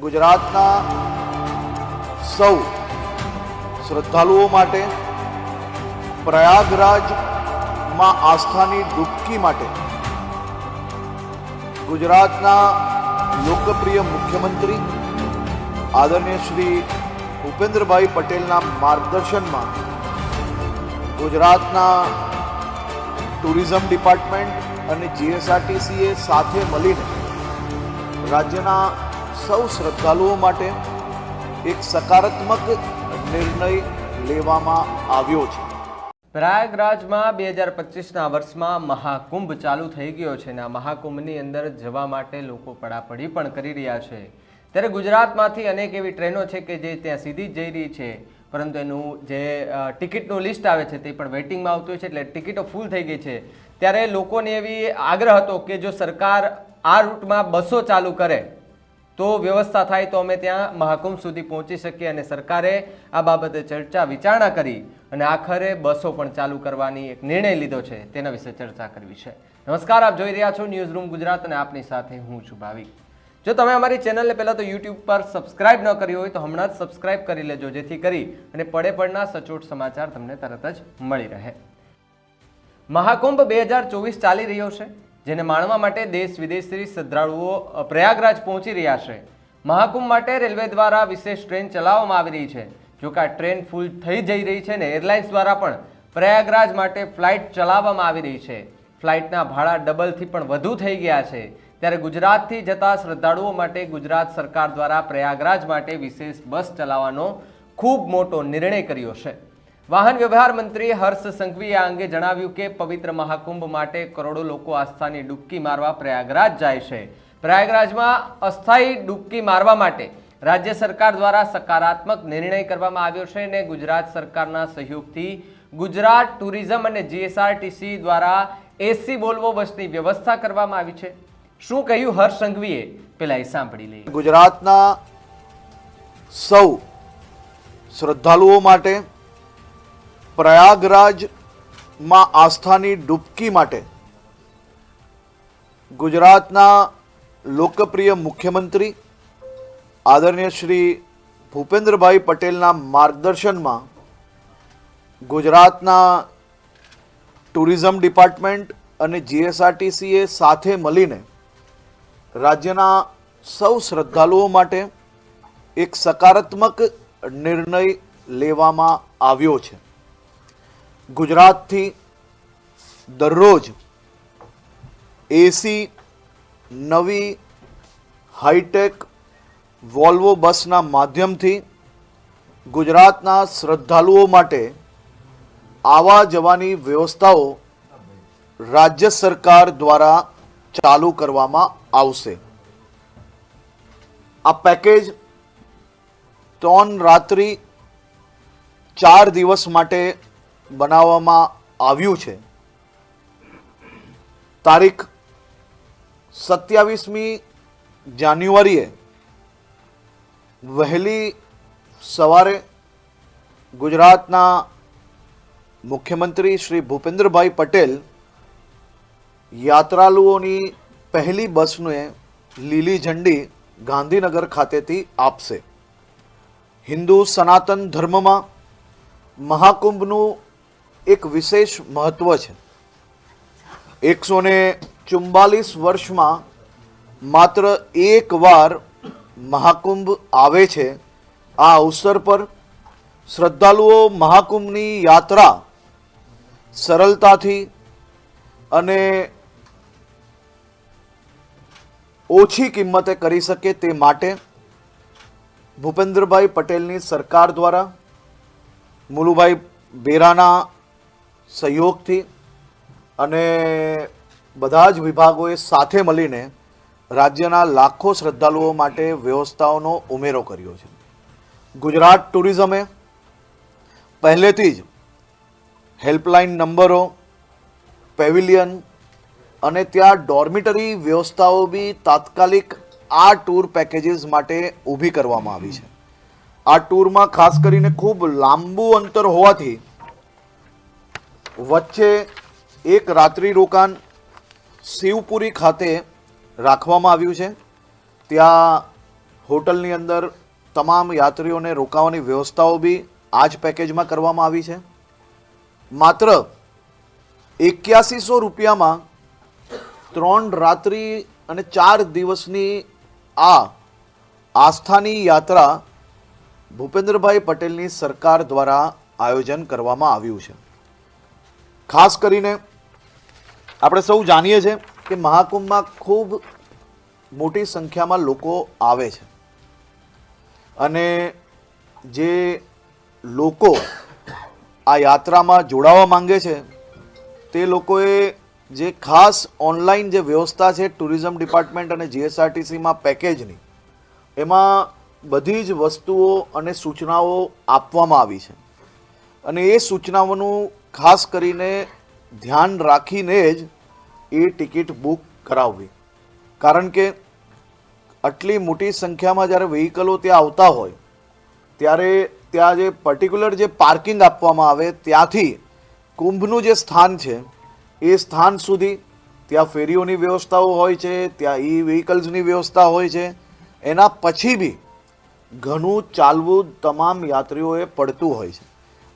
ગુજરાતના સૌ શ્રદ્ધાળુઓ માટે પ્રયાગરાજમાં આસ્થાની ડૂબકી માટે ગુજરાતના લોકપ્રિય મુખ્યમંત્રી આદરણીય શ્રી ભૂપેન્દ્રભાઈ પટેલના માર્ગદર્શનમાં ગુજરાતના ટુરિઝમ ડિપાર્ટમેન્ટ અને જીએસઆરટીસીએ સાથે મળીને રાજ્યના સૌ શ્રદ્ધાળુઓ માટે એક સકારાત્મક નિર્ણય લેવામાં આવ્યો છે। પ્રયાગરાજમાં 2025ના વર્ષમાં મહાકુંભ ચાલુ થઈ ગયો છે અને આ મહાકુંભની અંદર જવા માટે લોકો પડાપડી પણ કરી રહ્યા છે। ત્યારે ગુજરાતમાંથી અનેક એવી ટ્રેનો છે કે જે ત્યાં સીધી જ જઈ રહી છે, પરંતુ એનું જે ટિકિટનું લિસ્ટ આવે છે તે પણ વેઇટિંગમાં આવતું છે, એટલે ટિકિટો ફૂલ થઈ ગઈ છે। ત્યારે લોકોને એવી આગ્રહ હતો કે જો સરકાર આ રૂટમાં બસો ચાલુ કરે તો વ્યવસ્થા થાય તો અમે ત્યાં મહાકુંભ સુધી પહોંચી શકીએ, અને સરકારે આ બાબતે ચર્ચા વિચારણા કરી અને આખરે બસો પણ ચાલુ કરવાની એક નિર્ણય લીધો છે। તેના વિશે ચર્ચા કરવી છે। નમસ્કાર, આપ જોઈ રહ્યા છો ન્યૂઝ રૂમ ગુજરાત અને આપની સાથે હું છું ભાવિક। જો તમે અમારી ચેનલને પહેલાં તો યુટ્યુબ પર સબસ્ક્રાઇબ ન કરી હોય તો હમણાં જ સબસ્ક્રાઇબ કરી લેજો, જેથી કરી અને પડે પડના સચોટ સમાચાર તમને તરત જ મળી રહે। મહાકુંભ 2024 ચાલી રહ્યો છે, જેને માણવા માટે દેશ વિદેશથી શ્રદ્ધાળુઓ પ્રયાગરાજ પહોંચી રહ્યા છે। મહાકુંભ માટે રેલવે દ્વારા વિશેષ ટ્રેન ચલાવવામાં આવી રહી છે। જો કે આ ટ્રેન ફૂલ થઈ જઈ રહી છે ને એરલાઇન્સ દ્વારા પણ પ્રયાગરાજ માટે ફ્લાઇટ ચલાવવામાં આવી રહી છે। ફ્લાઇટના ભાડા ડબલથી પણ વધુ થઈ ગયા છે। ત્યારે ગુજરાતથી જતા શ્રદ્ધાળુઓ માટે ગુજરાત સરકાર દ્વારા પ્રયાગરાજ માટે વિશેષ બસ ચલાવવાનો ખૂબ મોટો નિર્ણય કર્યો છે। વાહન વ્યવહાર મંત્રી હર્ષ સંઘવીએ આ અંગે જણાવ્યું કે પવિત્ર મહાકુંભ માટે કરોડો લોકો આસ્થાની ડૂબકી મારવા પ્રયાગરાજ જાય છે। પ્રયાગરાજમાં અસ્થાયી ડૂબકી મારવા માટે રાજ્ય સરકાર દ્વારા સકારાત્મક નિર્ણય કરવામાં આવ્યો છે અને ગુજરાત સરકારના સહયોગથી ગુજરાત ટુરિઝમ અને જીએસઆરટીસી દ્વારા એસી વોલ્વો બસની વ્યવસ્થા કરવામાં આવી છે। શું કહ્યું હર્ષ સંઘવીએ, પેલા એ સાંભળી લઈએ। ગુજરાતના સૌ શ્રદ્ધાળુઓ માટે પ્રયાગરાજમાં આસ્થાની ડૂબકી માટે ગુજરાતના લોકપ્રિય મુખ્યમંત્રી આદરણીય શ્રી ભૂપેન્દ્રભાઈ પટેલના માર્ગદર્શનમાં ગુજરાતના ટુરિઝમ ડિપાર્ટમેન્ટ અને જીએસઆરટીસીએ સાથે મળીને રાજ્યના સૌ શ્રદ્ધાળુઓ માટે એક સકારાત્મક નિર્ણય લેવામાં આવ્યો છે। ગુજરાતથી દરરોજ એસી નવી હાઈટેક વોલ્વો બસના માધ્યમથી ગુજરાતના શ્રદ્ધાળુઓ માટે આવવા જવાની વ્યવસ્થાઓ રાજ્ય સરકાર દ્વારા ચાલુ કરવામાં આવશે। આ પેકેજ 3 રાત્રિ 4 દિવસ માટે બનાવવામાં આવ્યું છે। તારીખ 27મી જાન્યુઆરીએ વહેલી સવારે ગુજરાતના મુખ્યમંત્રી શ્રી ભૂપેન્દ્રભાઈ પટેલ યાત્રાળુઓની પહેલી બસને લીલી ઝંડી ગાંધીનગર ખાતેથી આપશે। હિન્દુ સનાતન ધર્મમાં મહાકુંભનું એક વિશેષ મહત્વ છે। 144 વર્ષમાં માત્ર એક વાર મહાકુંભ આવે છે। આ અવસર પર શ્રદ્ધાળુઓ મહાકુંભની યાત્રા સરળતાથી અને ઓછી કિંમતે કરી શકે તે માટે ભૂપેન્દ્રભાઈ પટેલની સરકાર દ્વારા મુલુભાઈ બેરાના સહયોગથી અને બધા જ વિભાગોએ સાથે મળીને રાજ્યના લાખો શ્રદ્ધાળુઓ માટે વ્યવસ્થાઓનો ઉમેરો કર્યો છે। ગુજરાત ટુરિઝમે પહેલેથી જ હેલ્પલાઇન નંબરો, પેવિલિયન અને ત્યાં ડોર્મિટરી વ્યવસ્થાઓ બી તાત્કાલિક આ ટૂર પેકેજીસ માટે ઊભી કરવામાં આવી છે। આ ટૂરમાં ખાસ કરીને ખૂબ લાંબુ અંતર હોવાથી વચ્ચે એક રાત્રિ રોકાણ શિવપુરી ખાતે રાખવામાં આવ્યું છે। ત્યાં હોટલની અંદર તમામ યાત્રીઓને રોકાવાની વ્યવસ્થાઓ બી આ જ પેકેજમાં કરવામાં આવી છે. માત્ર 8100 રૂપિયામાં 3 રાત્રિ અને 4 દિવસની આ આસ્થાની યાત્રા ભૂપેન્દ્રભાઈ પટેલની સરકાર દ્વારા આયોજન કરવામાં આવ્યું છે. ખાસ કરીને આપણે સૌ જાણીએ છીએ કે મહાકુંભમાં ખૂબ મોટી સંખ્યામાં લોકો આવે છે અને જે લોકો આ યાત્રામાં જોડાવા માંગે છે તે લોકોએ જે ખાસ ઓનલાઈન જે વ્યવસ્થા છે ટુરિઝમ ડિપાર્ટમેન્ટ અને જીએસઆરટીસીમાં પેકેજની, એમાં બધી જ વસ્તુઓ અને સૂચનાઓ આપવામાં આવી છે અને એ સૂચનાઓનું ખાસ કરીને ધ્યાન રાખીને જ એ ટિકિટ બુક કરાવવી. કારણ કે આટલી મોટી સંખ્યામાં જ્યારે વ્હીકલો ત્યાં આવતા હોય ત્યારે ત્યાં જે પર્ટિક્યુલર જે પાર્કિંગ આપવામાં આવે ત્યાંથી કુંભનું જે સ્થાન છે એ સ્થાન સુધી ત્યાં ફેરીઓની વ્યવસ્થાઓ હોય છે, ત્યાં ઈ વ્હીકલ્સની વ્યવસ્થા હોય છે. એના પછી બી ઘણું ચાલવું તમામ યાત્રીઓએ પડતું હોય છે.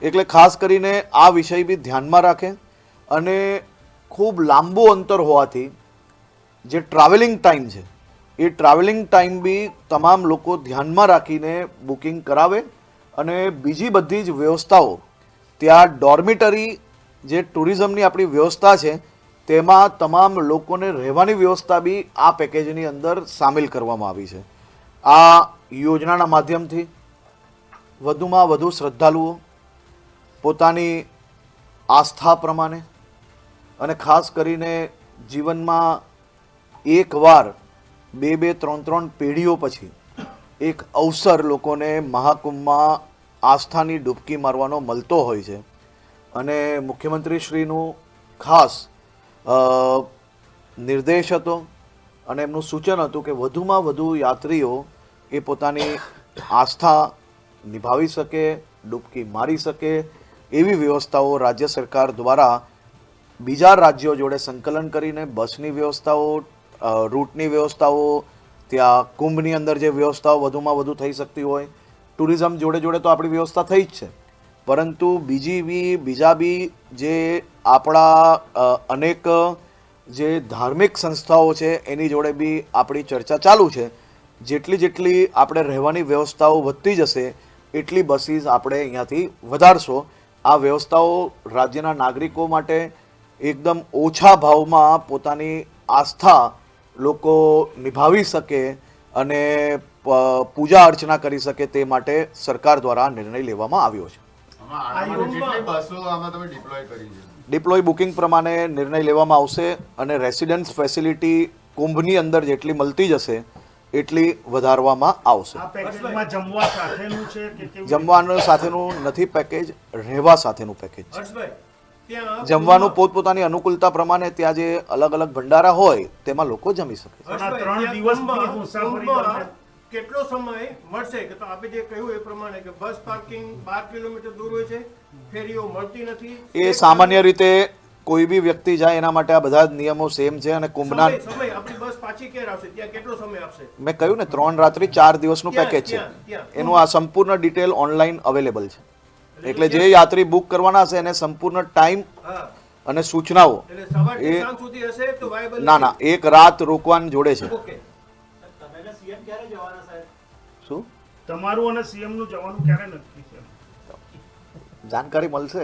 એટલે ખાસ કરીને આ વિષય બી ધ્યાનમાં રાખે અને ખૂબ લાંબુ અંતર હોવાથી જે ટ્રાવેલિંગ ટાઈમ છે એ ટ્રાવેલિંગ ટાઈમ બી તમામ લોકો ધ્યાનમાં રાખીને બુકિંગ કરાવે અને બીજી બધી જ વ્યવસ્થાઓ ત્યાં ડોર્મિટરી જે ટુરિઝમની આપણી વ્યવસ્થા છે તેમાં તમામ લોકોને રહેવાની વ્યવસ્થા બી આ પેકેજની અંદર સામેલ કરવામાં આવી છે. આ યોજનાના માધ્યમથી વધુમાં વધુ શ્રદ્ધાળુઓ પોતાની આસ્થા પ્રમાણે અને ખાસ કરીને જીવનમાં એકવાર 2-3 પેઢીઓ પછી એક અવસર લોકોને મહાકુંભમાં આસ્થાની ડૂબકી મારવાનો મળતો હોય છે અને મુખ્યમંત્રીશ્રીનું ખાસ નિર્દેશ હતો અને એમનું સૂચન હતું કે વધુમાં વધુ યાત્રીઓ એ પોતાની આસ્થા નિભાવી શકે, ડૂબકી મારી શકે એવી વ્યવસ્થાઓ રાજ્ય સરકાર દ્વારા બીજા રાજ્યો જોડે સંકલન કરીને બસની વ્યવસ્થાઓ, રૂટની વ્યવસ્થાઓ, ત્યાં કુંભની અંદર જે વ્યવસ્થાઓ વધુમાં વધુ થઈ શકતી હોય, ટુરિઝમ જોડે જોડે તો આપણી વ્યવસ્થા થઈ જ છે, પરંતુ બીજા બી જે આપણા અનેક જે ધાર્મિક સંસ્થાઓ છે એની જોડે બી આપણી ચર્ચા ચાલુ છે. જેટલી આપણે રહેવાની વ્યવસ્થાઓ વધતી જશે એટલી બસીસ આપણે અહીંયાથી વધારશો. આ વ્યવસ્થાઓ રાજ્યના નાગરિકો માટે એકદમ ઓછા ભાવમાં પોતાની આસ્થા લોકો નિભાવી શકે અને પૂજા અર્ચના કરી શકે તે માટે સરકાર દ્વારા નિર્ણય લેવામાં આવ્યો છે. ડિપ્લોય બુકિંગ પ્રમાણે નિર્ણય લેવામાં આવશે અને રેસિડન્સ ફેસિલિટી કુંભની અંદર જેટલી મળતી જશે એટલી વધારવામાં આવશે. જમવાનું સાથેનું નથી પેકેજ, રહેવા સાથેનું પેકેજ છે. જમવાનું પોતપોતાની અનુકૂળતા પ્રમાણે ત્યાં જે અલગ અલગ ભંડારા હોય તેમાં લોકો જમી શકે. કેટલો સમય મળશે કે તો આપણે જે કહ્યું એ પ્રમાણે કે બસ પાર્કિંગ 12 કિલોમીટર દૂર હોય છે, ફેરીઓ મળતી નથી. એ સામાન્ય રીતે કોઈ બી વ્યક્તિ જાય એના માટે આ બધા જ નિયમો સેમ છે અને કુંભના સમય આપણી બસ પાછી ક્યારે આવશે, ત્યાં કેટલો સમય આપશે? મેં કહ્યું ને 3 રાત્રિ 4 દિવસનું પેકેજ છે. એનું આ સંપૂર્ણ ડિટેલ ઓનલાઈન અવેલેબલ છે. એટલે જે યાત્રી બુક કરવાના હશે એને સંપૂર્ણ ટાઈમ અને સૂચનાઓ ના એક રાત રોકવાની જોડે છે. શું તમારું અને સીએમ નું જવાનું ક્યારે નક્કી છે? જાણકારી મળશે.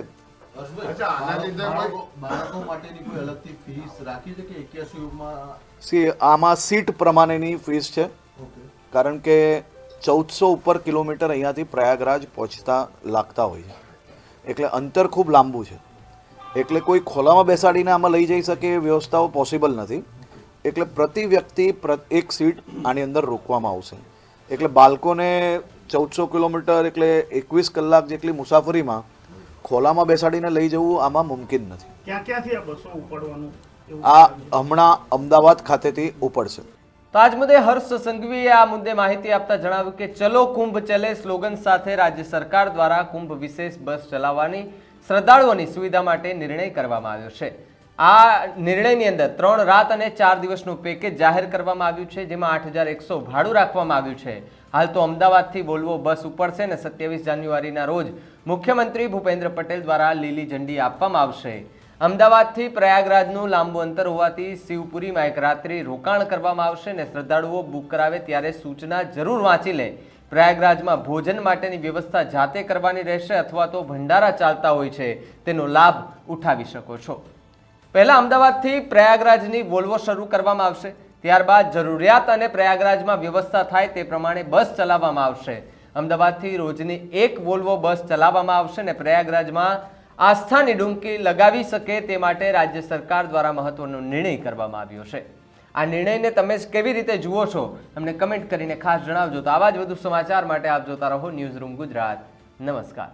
આમાં સીટ પ્રમાણેની ફીસ છે, કારણ કે 1400 ઉપર કિલોમીટર અહીંયાથી પ્રયાગરાજ પહોંચતા લાગતા હોય છે, એટલે અંતર ખૂબ લાંબુ છે. એટલે કોઈ ખોલામાં બેસાડીને આમાં લઈ જઈ શકે એ વ્યવસ્થાઓ પોસિબલ નથી. એટલે પ્રતિ વ્યક્તિ એક સીટ આની અંદર રોકવામાં આવશે. એટલે બાળકોને 1400 કિલોમીટર એટલે 21 કલાક જેટલી મુસાફરીમાં ખોલામાં બેસાડીને લઈ જવું આમાં મુમકિન નથી. ક્યાંથી આ બસો ઉપડવાનું? આ હમણાં અમદાવાદ ખાતેથી ઉપડશે. તો આજ મુદ્દે હર્ષ સંઘવીએ આ મુદ્દે માહિતી આપતા જણાવ્યું કે ચલો કુંભ ચલે સ્લોગન સાથે રાજ્ય સરકાર દ્વારા કુંભ વિશેષ બસ ચલાવવાની શ્રદ્ધાળુઓની સુવિધા માટે નિર્ણય કરવામાં આવ્યો છે. આ નિર્ણયની અંદર 3 રાત અને 4 દિવસનું પેકેજ જાહેર કરવામાં આવ્યું છે, જેમાં 8,100 ભાડું રાખવામાં આવ્યું છે. હાલ તો અમદાવાદથી વોલ્વો બસ ઉપડશે અને 27 જાન્યુઆરીના રોજ મુખ્યમંત્રી ભૂપેન્દ્ર પટેલ દ્વારા લીલી ઝંડી આપવામાં આવશે. અમદાવાદથી પ્રયાગરાજનું લાંબુ અંતર હોવાથી શિવપુરીમાં એક રાત્રિ રોકાણ કરવામાં આવશે અને શ્રદ્ધાળુઓ બુક કરાવે ત્યારે સૂચના જરૂર વાંચી લે. પ્રયાગરાજમાં ભોજન માટેની વ્યવસ્થા જાતે કરવાની રહેશે અથવા તો ભંડારા ચાલતા હોય છે તેનો લાભ ઉઠાવી શકો છો. પહેલા અમદાવાદથી પ્રયાગરાજની વોલ્વો શરૂ કરવામાં આવશે, ત્યારબાદ જરૂરિયાત અને પ્રયાગરાજમાં વ્યવસ્થા થાય તે પ્રમાણે બસ ચલાવવામાં આવશે. અમદાવાદથી રોજની 1 વોલ્વો બસ ચલાવવામાં આવશે અને પ્રયાગરાજમાં આસ્થાની ડૂબકી લગાવી શકે તે માટે રાજ્ય સરકાર દ્વારા મહત્વનો નિર્ણય કરવામાં આવ્યો છે. આ નિર્ણયને તમે કેવી રીતે જુઓ છો અમને કમેન્ટ કરીને ખાસ જણાવજો. તો આવા જ વધુ સમાચાર માટે આપ જોતા રહો ન્યૂઝ રૂમ ગુજરાત. નમસ્કાર.